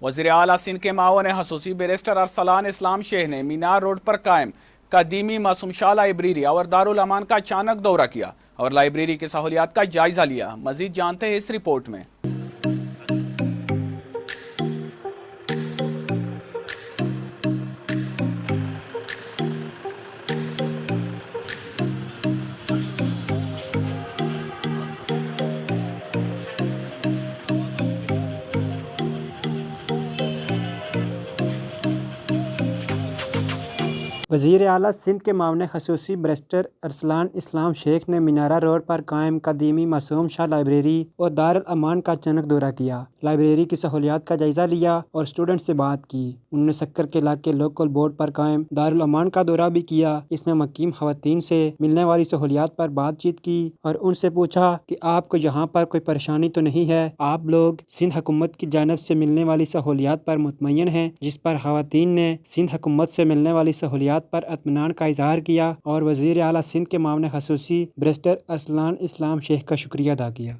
वज़ीर आला सिंध के मावन खसूसी बैरिस्टर अरसलान इस्लाम शेख ने मीनार रोड पर कायम कदीमी मासूम शाह लाइब्रेरी और दारुल अमान का अचानक दौरा किया और लाइब्रेरी की सहूलियात का जायजा लिया। मजीद जानते हैं इस रिपोर्ट में। वज़ीर आला सिंध के मामले खसूसी बैरिस्टर अरसलान इस्लाम शेख ने मीनारा रोड पर कायम कदीमी मासूम शाह लाइब्रेरी और दारुल अमान का अचानक दौरा किया। लाइब्रेरी की सहूलियात का जायजा लिया और स्टूडेंट से बात की। उन्होंने सक्कर के इलाके लोकल बोर्ड पर कायम दारुल अमान का दौरा भी किया। इसमें मकीम खवातीन से मिलने वाली सहूलियात पर बातचीत की और उनसे पूछा कि आपको यहाँ पर कोई परेशानी तो नहीं है, आप लोग सिंध हुकूमत की जानिब से मिलने वाली सहूलियात पर मुतमईन हैं। जिस पर खवातीन ने सिंध हुकूमत से मिलने वाली सहूलियात पर इत्मीनान का इजहार किया और वज़ीर आला सिंध के मामले खसूसी बैरिस्टर अरसलान इस्लाम शेख का शुक्रिया अदा किया।